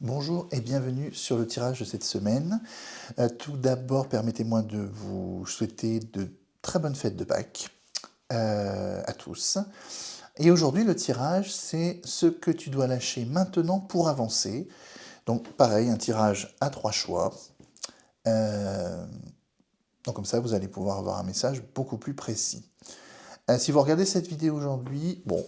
Bonjour et bienvenue sur le tirage de cette semaine. Tout d'abord, permettez-moi de vous souhaiter de très bonnes fêtes de Pâques à tous. Et aujourd'hui, le tirage, c'est ce que tu dois lâcher maintenant pour avancer. Donc pareil, un tirage à 3 choix. Euh, donc comme ça, vous allez pouvoir avoir un message beaucoup plus précis. Si vous regardez cette vidéo aujourd'hui, bon,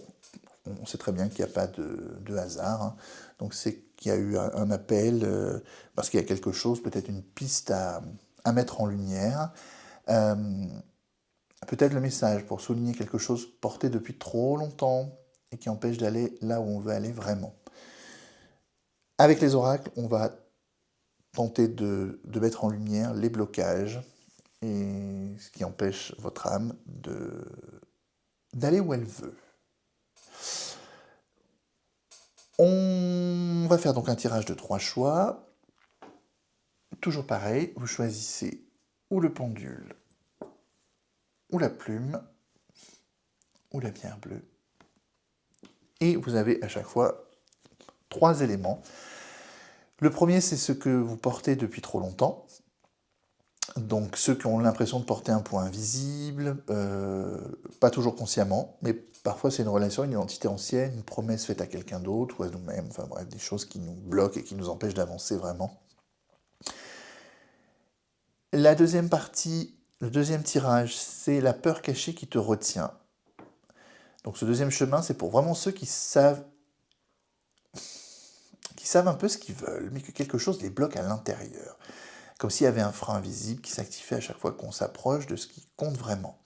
on sait très bien qu'il n'y a pas de hasard, hein. Donc c'est qu'il y a eu un appel, parce qu'il y a quelque chose, peut-être une piste à mettre en lumière. Euh, Peut-être le message pour souligner quelque chose porté depuis trop longtemps et qui empêche d'aller là où on veut aller vraiment. Avec les oracles, on va tenter de mettre en lumière les blocages et ce qui empêche votre âme d'aller où elle veut. On va faire donc un tirage de 3 choix. Toujours pareil, vous choisissez ou le pendule, ou la plume, ou la pierre bleue. Et vous avez à chaque fois 3 éléments. Le premier, c'est ce que vous portez depuis trop longtemps. Donc ceux qui ont l'impression de porter un poids invisible, pas toujours consciemment, mais parfois c'est une relation, une identité ancienne, une promesse faite à quelqu'un d'autre ou à nous-mêmes, enfin bref, des choses qui nous bloquent et qui nous empêchent d'avancer vraiment. La deuxième partie, le deuxième tirage, c'est la peur cachée qui te retient. Donc ce deuxième chemin, c'est pour vraiment ceux qui savent un peu ce qu'ils veulent, mais que quelque chose les bloque à l'intérieur. Comme s'il y avait un frein invisible qui s'activait à chaque fois qu'on s'approche de ce qui compte vraiment.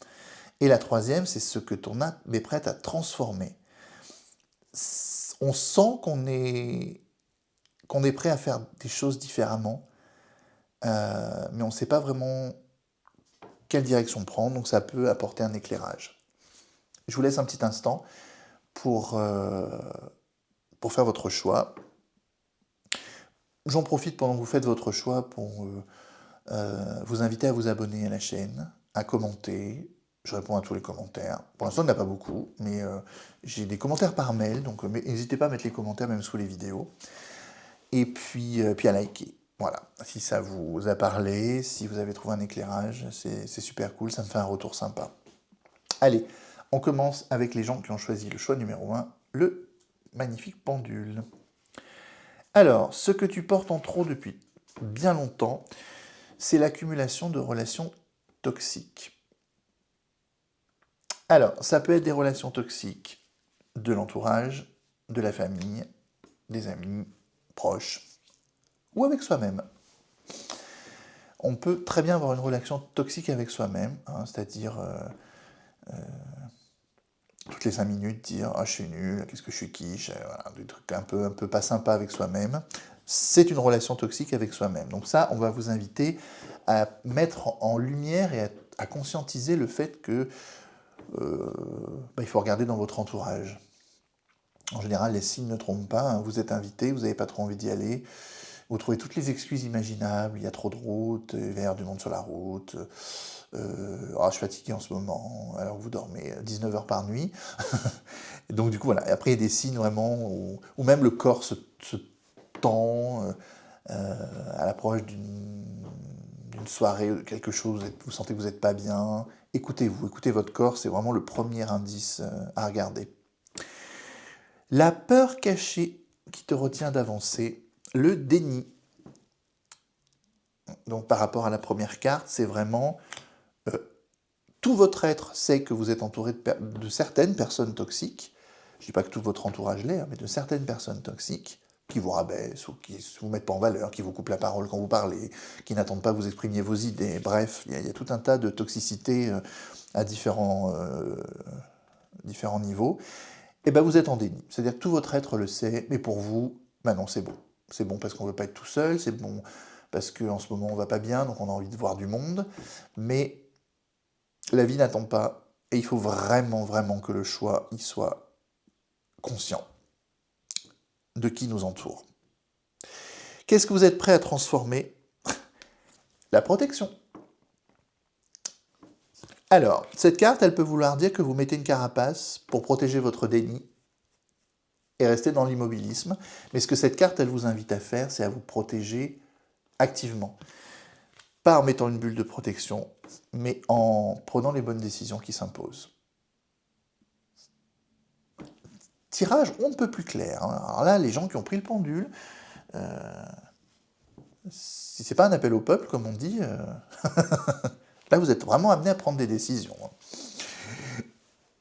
Et la troisième, c'est ce que ton âme est prête à transformer. On sent qu'on est prêt à faire des choses différemment, mais on ne sait pas vraiment quelle direction prendre, donc ça peut apporter un éclairage. Je vous laisse un petit instant pour, faire votre choix. J'en profite pendant que vous faites votre choix pour vous inviter à vous abonner à la chaîne, à commenter. Je réponds à tous les commentaires. Pour l'instant, il n'y en a pas beaucoup, mais j'ai des commentaires par mail, donc n'hésitez pas à mettre les commentaires même sous les vidéos. Et puis à liker. Voilà, si ça vous a parlé, si vous avez trouvé un éclairage, c'est super cool, ça me fait un retour sympa. Allez, on commence avec les gens qui ont choisi le choix numéro 1, le magnifique pendule. Alors, ce que tu portes en trop depuis bien longtemps, c'est l'accumulation de relations toxiques. Alors, ça peut être des relations toxiques de l'entourage, de la famille, des amis, proches, ou avec soi-même. On peut très bien avoir une relation toxique avec soi-même, hein, c'est-à-dire toutes les 5 minutes dire « Ah, je suis nul, qu'est-ce que je suis quiche », voilà, des trucs un peu pas sympas avec soi-même. C'est une relation toxique avec soi-même. Donc ça, on va vous inviter à mettre en lumière et à conscientiser le fait que il faut regarder dans votre entourage. En général, les signes ne trompent pas, hein. Vous êtes invité, vous n'avez pas trop envie d'y aller, vous trouvez toutes les excuses imaginables, il y a trop de route, il va y avoir du monde sur la route, je suis fatigué en ce moment, alors vous dormez 19 heures par nuit. Et donc du coup, voilà. Et après, il y a des signes vraiment où même le corps se tend à l'approche d'une soirée, de quelque chose, vous sentez que vous n'êtes pas bien. Écoutez-vous, écoutez votre corps, c'est vraiment le premier indice à regarder. La peur cachée qui te retient d'avancer, le déni. Donc par rapport à la première carte, c'est vraiment tout votre être sait que vous êtes entouré de certaines personnes toxiques. Je ne dis pas que tout votre entourage l'est, hein, mais de certaines personnes toxiques qui vous rabaissent ou qui ne vous mettent pas en valeur, qui vous coupent la parole quand vous parlez, qui n'attendent pas que vous exprimiez vos idées. Bref, il y a tout un tas de toxicité à différents niveaux. Et bien vous êtes en déni. C'est-à-dire que tout votre être le sait, mais pour vous, ben non, c'est bon. C'est bon parce qu'on ne veut pas être tout seul, c'est bon parce qu'en ce moment on ne va pas bien, donc on a envie de voir du monde. Mais la vie n'attend pas, et il faut vraiment, vraiment que le choix y soit conscient de qui nous entoure. Qu'est-ce que vous êtes prêt à transformer? La protection. Alors, cette carte, elle peut vouloir dire que vous mettez une carapace pour protéger votre déni, et rester dans l'immobilisme. Mais ce que cette carte, elle vous invite à faire, c'est à vous protéger activement. Pas en mettant une bulle de protection, mais en prenant les bonnes décisions qui s'imposent. Tirage on ne peut plus clair. Hein. Alors là, les gens qui ont pris le pendule, si c'est pas un appel au peuple, comme on dit, là vous êtes vraiment amené à prendre des décisions. Hein.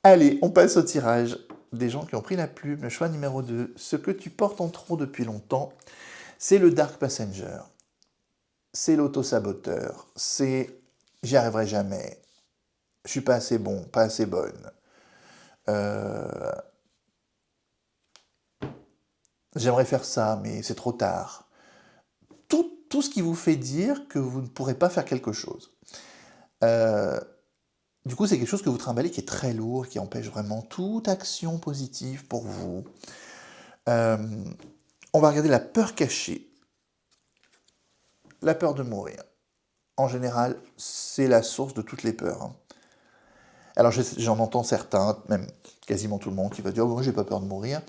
Allez, on passe au tirage des gens qui ont pris la plume. Le choix numéro 2, ce que tu portes en trop depuis longtemps, c'est le Dark Passenger. C'est l'auto-saboteur. C'est j'y arriverai jamais. Je suis pas assez bon, pas assez bonne. J'aimerais faire ça, mais c'est trop tard. Tout ce qui vous fait dire que vous ne pourrez pas faire quelque chose. Du coup, c'est quelque chose que vous trimballez qui est très lourd, qui empêche vraiment toute action positive pour vous. On va regarder la peur cachée. La peur de mourir. En général, c'est la source de toutes les peurs. Hein. Alors, j'en entends certains, même quasiment tout le monde, qui va dire « Oh, moi, j'ai pas peur de mourir ».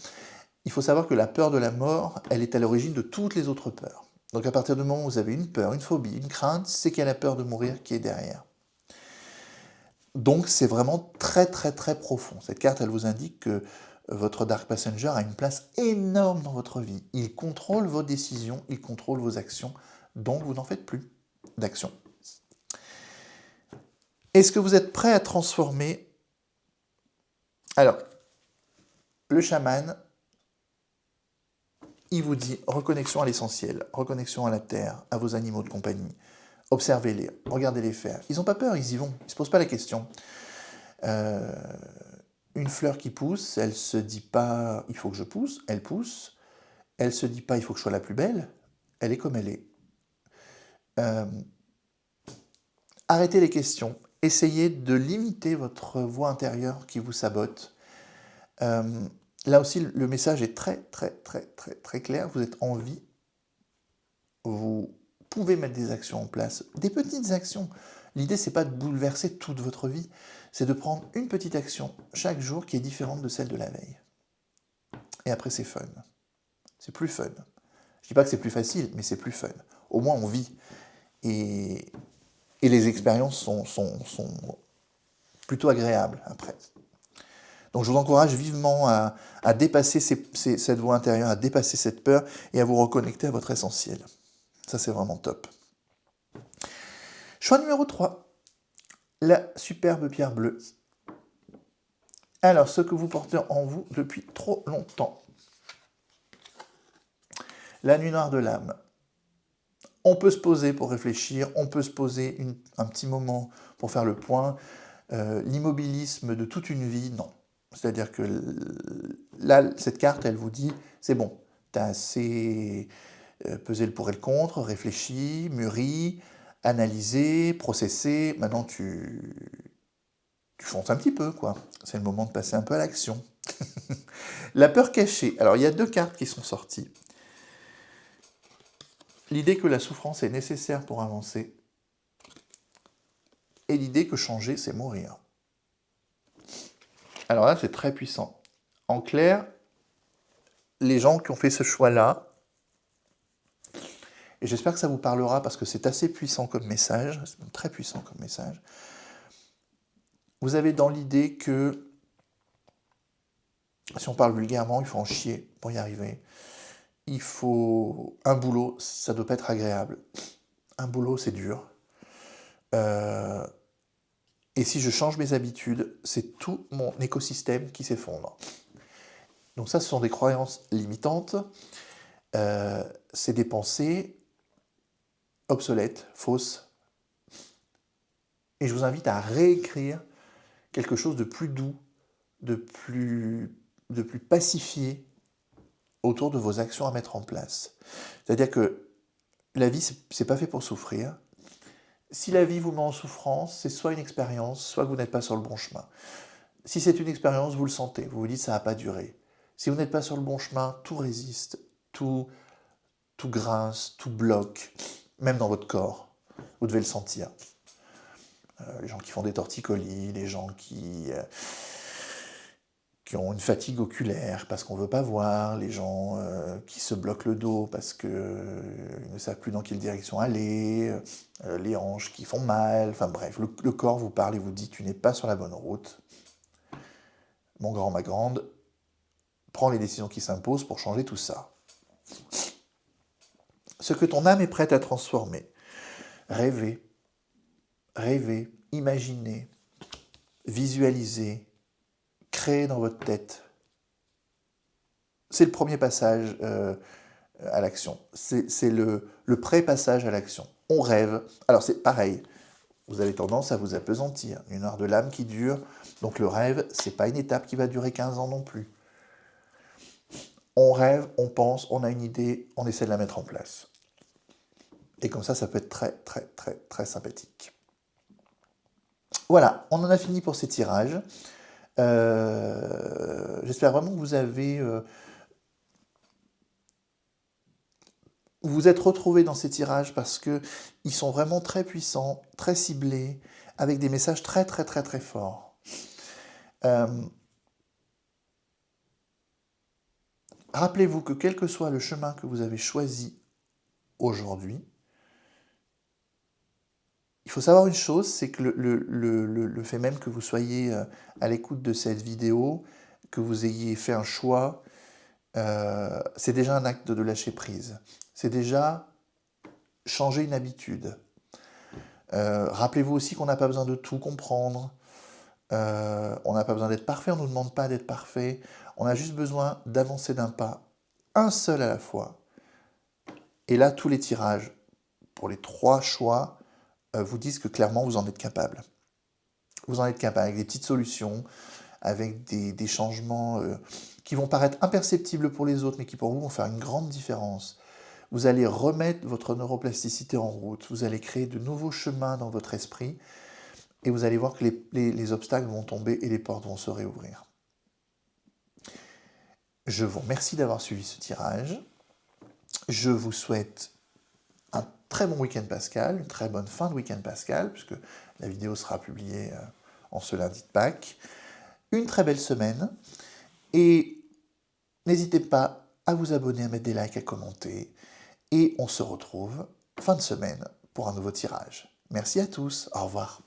Il faut savoir que la peur de la mort, elle est à l'origine de toutes les autres peurs. Donc à partir du moment où vous avez une peur, une phobie, une crainte, c'est qu'il y a la peur de mourir qui est derrière. Donc c'est vraiment très très très profond. Cette carte, elle vous indique que votre Dark Passenger a une place énorme dans votre vie. Il contrôle vos décisions, il contrôle vos actions, donc vous n'en faites plus d'actions. Est-ce que vous êtes prêt à transformer... Alors, le chaman, il vous dit reconnexion à l'essentiel, reconnexion à la terre, à vos animaux de compagnie. Observez-les, regardez-les faire. Ils n'ont pas peur, ils y vont, ils ne se posent pas la question. Une fleur qui pousse, elle se dit pas il faut que je pousse, elle pousse. Elle se dit pas il faut que je sois la plus belle, elle est comme elle est. Arrêtez les questions, essayez de limiter votre voix intérieure qui vous sabote. Là aussi, le message est très très très très très clair. Vous êtes en vie, vous pouvez mettre des actions en place, des petites actions. L'idée, c'est pas de bouleverser toute votre vie, c'est de prendre une petite action chaque jour qui est différente de celle de la veille. Et après, c'est fun. C'est plus fun. Je dis pas que c'est plus facile, mais c'est plus fun. Au moins, on vit. Et les expériences sont plutôt agréables après. Donc je vous encourage vivement à dépasser cette voix intérieure, à dépasser cette peur et à vous reconnecter à votre essentiel. Ça, c'est vraiment top. Choix numéro 3. La superbe pierre bleue. Alors, ce que vous portez en vous depuis trop longtemps. La nuit noire de l'âme. On peut se poser pour réfléchir, on peut se poser un petit moment pour faire le point. L'immobilisme de toute une vie, non. C'est-à-dire que là, cette carte, elle vous dit, c'est bon, tu as assez pesé le pour et le contre, réfléchi, mûri, analysé, processé, maintenant tu fonces un petit peu, quoi. C'est le moment de passer un peu à l'action. La peur cachée. Alors, il y a 2 cartes qui sont sorties. L'idée que la souffrance est nécessaire pour avancer et l'idée que changer, c'est mourir. Alors là, c'est très puissant. En clair, les gens qui ont fait ce choix-là, et j'espère que ça vous parlera parce que c'est assez puissant comme message, c'est très puissant comme message, vous avez dans l'idée que, si on parle vulgairement, il faut en chier pour y arriver. Il faut... Un boulot, ça ne doit pas être agréable. Un boulot, c'est dur. Et si je change mes habitudes, c'est tout mon écosystème qui s'effondre. Donc ça, ce sont des croyances limitantes. C'est des pensées obsolètes, fausses. Et je vous invite à réécrire quelque chose de plus doux, de plus pacifié autour de vos actions à mettre en place. C'est-à-dire que la vie, c'est pas fait pour souffrir. Si la vie vous met en souffrance, c'est soit une expérience, soit que vous n'êtes pas sur le bon chemin. Si c'est une expérience, vous le sentez, vous vous dites ça va pas durer. Si vous n'êtes pas sur le bon chemin, tout résiste, tout grince, tout bloque, même dans votre corps. Vous devez le sentir. Les gens qui font des torticolis, les gens qui ont une fatigue oculaire parce qu'on ne veut pas voir, les gens qui se bloquent le dos parce qu'ils ne savent plus dans quelle direction aller, les hanches qui font mal, enfin bref, le corps vous parle et vous dit tu n'es pas sur la bonne route. Mon grand, ma grande, prends les décisions qui s'imposent pour changer tout ça. Ce que ton âme est prête à transformer, rêver, imaginer, visualiser, créer dans votre tête. C'est le premier passage à l'action. C'est le pré-passage à l'action. On rêve. Alors c'est pareil. Vous avez tendance à vous appesantir. Une heure de l'âme qui dure. Donc le rêve, c'est pas une étape qui va durer 15 ans non plus. On rêve, on pense, on a une idée, on essaie de la mettre en place. Et comme ça peut être très sympathique. Voilà, on en a fini pour ces tirages. J'espère vraiment que vous avez... vous vous êtes retrouvés dans ces tirages parce qu'ils sont vraiment très puissants, très ciblés, avec des messages très forts. Rappelez-vous que quel que soit le chemin que vous avez choisi aujourd'hui, il faut savoir une chose, c'est que le fait même que vous soyez à l'écoute de cette vidéo, que vous ayez fait un choix, c'est déjà un acte de lâcher prise. C'est déjà changer une habitude. Rappelez-vous aussi qu'on n'a pas besoin de tout comprendre. On n'a pas besoin d'être parfait, on ne nous demande pas d'être parfait. On a juste besoin d'avancer d'un pas, un seul à la fois. Et là, tous les tirages, pour les 3 choix, vous disent que clairement, vous en êtes capable. Vous en êtes capable, avec des petites solutions, avec des changements qui vont paraître imperceptibles pour les autres, mais qui pour vous vont faire une grande différence. Vous allez remettre votre neuroplasticité en route, vous allez créer de nouveaux chemins dans votre esprit, et vous allez voir que les obstacles vont tomber et les portes vont se réouvrir. Je vous remercie d'avoir suivi ce tirage. Je vous souhaite un très bon week-end pascal, une très bonne fin de week-end pascal, puisque la vidéo sera publiée en ce lundi de Pâques. Une très belle semaine, et n'hésitez pas à vous abonner, à mettre des likes, à commenter, et on se retrouve fin de semaine pour un nouveau tirage. Merci à tous, au revoir.